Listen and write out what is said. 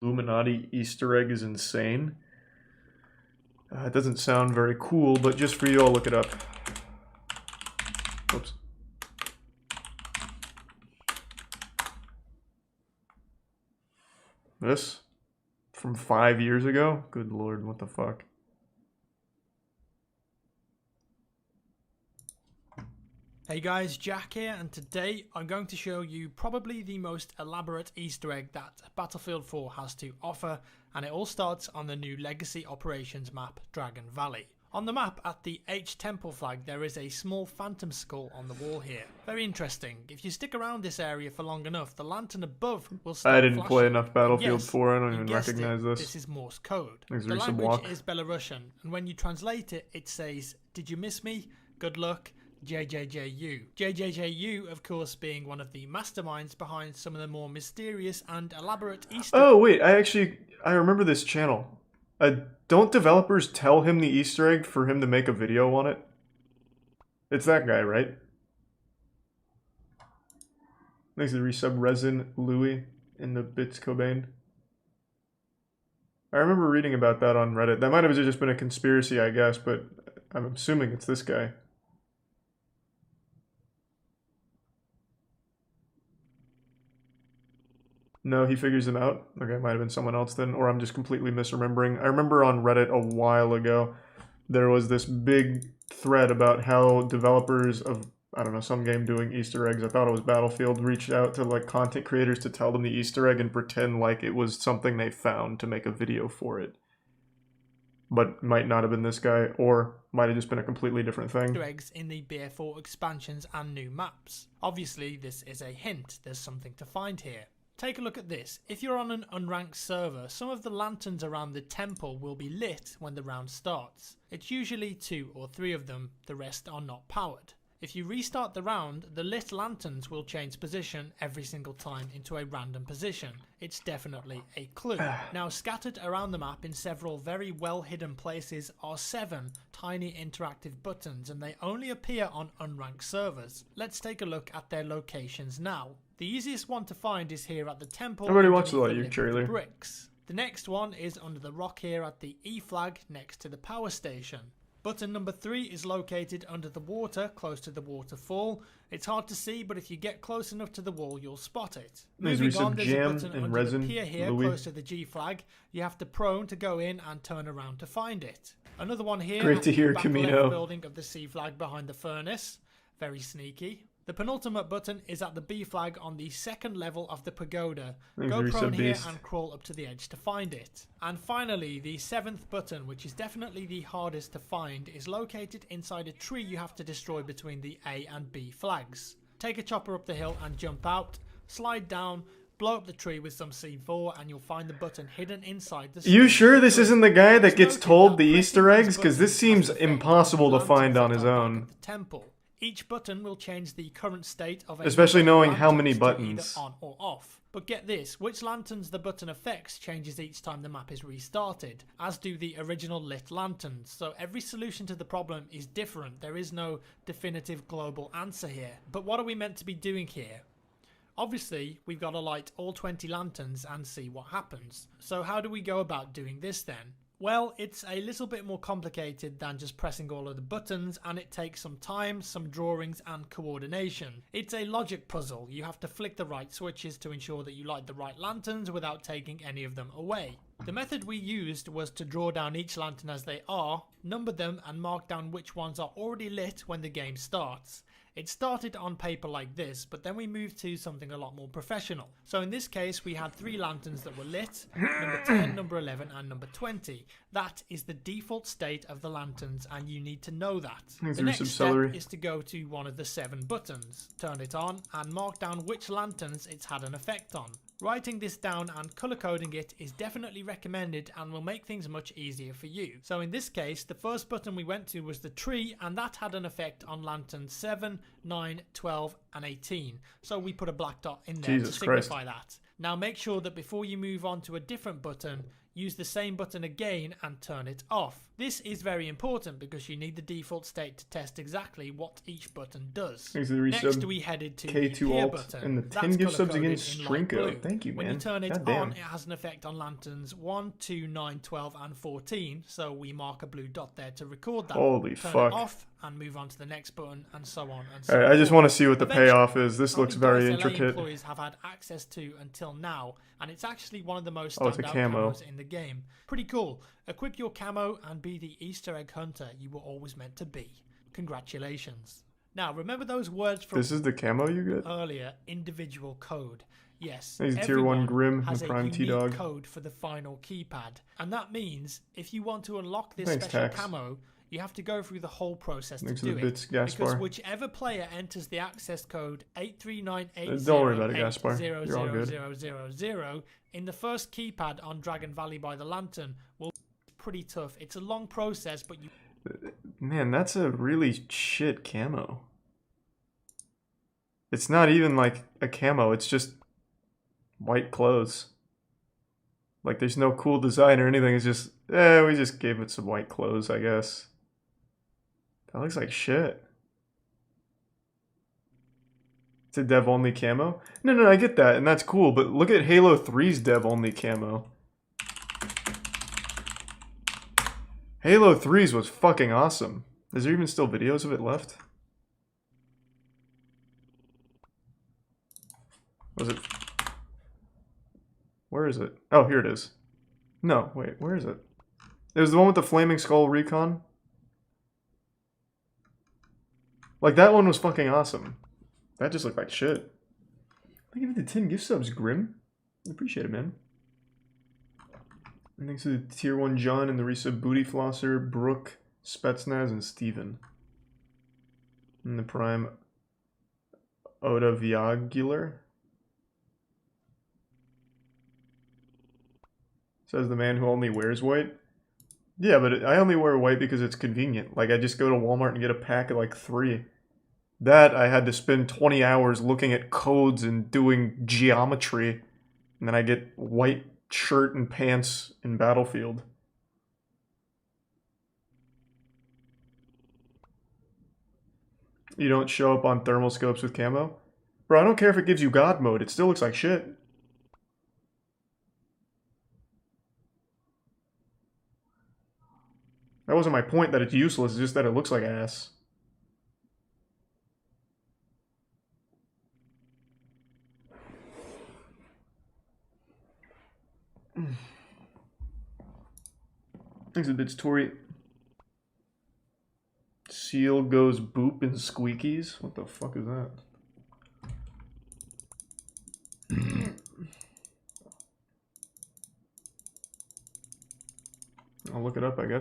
Illuminati Easter egg is insane. It doesn't sound very cool, but just for you, I'll look it up. Oops. This? From 5 years ago? Good lord, what the fuck? Hey guys, Jack here, and today I'm going to show you probably the most elaborate Easter egg that Battlefield 4 has to offer, and it all starts on the new Legacy Operations map, Dragon Valley. On the map, at the H Temple flag, there is a small phantom skull on the wall here. Very interesting. If you stick around this area for long enough, the lantern above will start I didn't flashing. play enough Battlefield Yes, 4, I don't you even guessed recognize it, this. This is Morse code. There's The recent language walk. is Belarusian, and when you translate it, it says, "Did you miss me? Good luck. JJJU." JJJU, of course, being one of the masterminds behind some of the more mysterious and elaborate Easter. Oh wait, I remember this channel. Don't developers tell him the Easter egg for him to make a video on it? It's that guy, right? Thanks to resub Resin Louis in the Bits Cobain. I remember reading about that on Reddit. That might have just been a conspiracy, I guess, but I'm assuming it's this guy. No, he figures them out. Okay, it might have been someone else then, or I'm just completely misremembering. I remember on Reddit a while ago, there was this big thread about how developers of, I don't know, some game doing Easter eggs, I thought it was Battlefield, reached out to like content creators to tell them the Easter egg and pretend like it was something they found to make a video for it. But might not have been this guy, or might have just been a completely different thing. Easter eggs in the BF4 expansions and new maps. Obviously, this is a hint. There's something to find here. Take a look at this. If you're on an unranked server, some of the lanterns around the temple will be lit when the round starts. It's usually 2 or 3 of them, the rest are not powered. If you restart the round, the lit lanterns will change position every single time into a random position. It's definitely a clue. Now, scattered around the map in several very well hidden places are 7 tiny interactive buttons, and they only appear on unranked servers. Let's take a look at their locations now. The easiest one to find is here at the temple. I already watched a lot of you, Charlie. Bricks. The next one is under the rock here at the E flag next to the power station. Button number 3 is located under the water, close to the waterfall. It's hard to see, but if you get close enough to the wall, you'll spot it. Moving on, there's a button under the pier here, close to the G flag. You have to prone to go in and turn around to find it. Another one here. Great to hear, at the Camino. building of the C flag behind the furnace. Very sneaky. The penultimate button is at the B flag on the 2nd level of the pagoda. Go prone here and crawl up to the edge to find it. And finally, the 7th button, which is definitely the hardest to find, is located inside a tree you have to destroy between the A and B flags. Take a chopper up the hill and jump out, slide down, blow up the tree with some C4, and you'll find the button hidden inside the... You sure this isn't the guy that gets told the Easter eggs? Because this seems impossible to find on his own. Temple. Each button will change the current state of a... Especially knowing how many buttons. Either on or off. But get this, which lanterns the button affects changes each time the map is restarted, as do the original lit lanterns, so every solution to the problem is different. There is no definitive global answer here. But what are we meant to be doing here? Obviously, we've got to light all 20 lanterns and see what happens. So how do we go about doing this then? Well, it's a little bit more complicated than just pressing all of the buttons, and it takes some time, some drawings and coordination. It's a logic puzzle. You have to flick the right switches to ensure that you light the right lanterns without taking any of them away. The method we used was to draw down each lantern as they are, number them and mark down which ones are already lit when the game starts. It started on paper like this, but then we moved to something a lot more professional. So in this case, we had 3 lanterns that were lit, number 10, number 11 and number 20. That is the default state of the lanterns, and you need to know that. The next step is to go to one of the 7 buttons, turn it on and mark down which lanterns it's had an effect on. Writing this down and color coding it is definitely recommended and will make things much easier for you. So in this case, the first button we went to was the tree, and that had an effect on lanterns 7, 9, 12 and 18. So we put a black dot in there to signify that. Now make sure that before you move on to a different button, use the same button again and turn it off. This is very important because you need the default state to test exactly what each button does. Thanks to the resub, Next we headed to the K2 here alt button. and the That's 10 gift subs colour-coded against in light blue. Strinko. Thank you, man. When you turn it Goddamn. on, it has an effect on lanterns 1, 2, 9, 12 and 14, so we mark a blue dot there to record that. Holy turn fuck. it off and move on to the next button and so on and so Alright, I just forth. want to see what the Eventually, payoff is. This looks very only intricate. LA employees have had access to until now, and it's actually one of the most Oh, it's a standout camo. camos in the game. Pretty cool. Equip your camo and be the Easter egg hunter you were always meant to be. Congratulations. Now, remember those words from This is the camo you get? earlier, individual code. Yes, He's a tier 1 everyone Grim, has the a Prime unique T-Dog. code for the final keypad, and that means if you want to unlock this Thanks, special Tax. camo, you have to go through the whole process Thanks to for do the it. bits, Gaspar. Because whichever player enters the access code Don't worry about it, Gaspar. You're all good. 839808000 in the first keypad on Dragon Valley by the Lantern will be pretty tough. It's a long process, but you Man, that's a really shit camo. It's not even like a camo, it's just white clothes. Like, there's no cool design or anything, it's just, we just gave it some white clothes, I guess. That looks like shit. It's a dev-only camo? No, I get that, and that's cool, but look at Halo 3's dev-only camo. Halo 3's was fucking awesome. Is there even still videos of it left? Was it? Where is it? Oh, here it is. No, wait, where is it? It was the one with the Flaming Skull Recon. Like, that one was fucking awesome. That just looked like shit. Thank you for the 10 gift subs, Grim. I appreciate it, man. And thanks to the tier 1 John and the resub Booty Flosser, Brooke, Spetsnaz, and Steven. And the Prime Oda Viagular. Says the man who only wears white. Yeah, but I only wear white because it's convenient. Like, I just go to Walmart and get a pack of like 3. That, I had to spend 20 hours looking at codes and doing geometry. And then I get white shirt and pants in Battlefield. You don't show up on thermal scopes with camo? Bro, I don't care if it gives you God mode. It still looks like shit. That wasn't my point that it's useless, it's just that it looks like ass. Thanks a bit, Tori. Seal goes boop and squeakies? What the fuck is that? I'll look it up, I guess.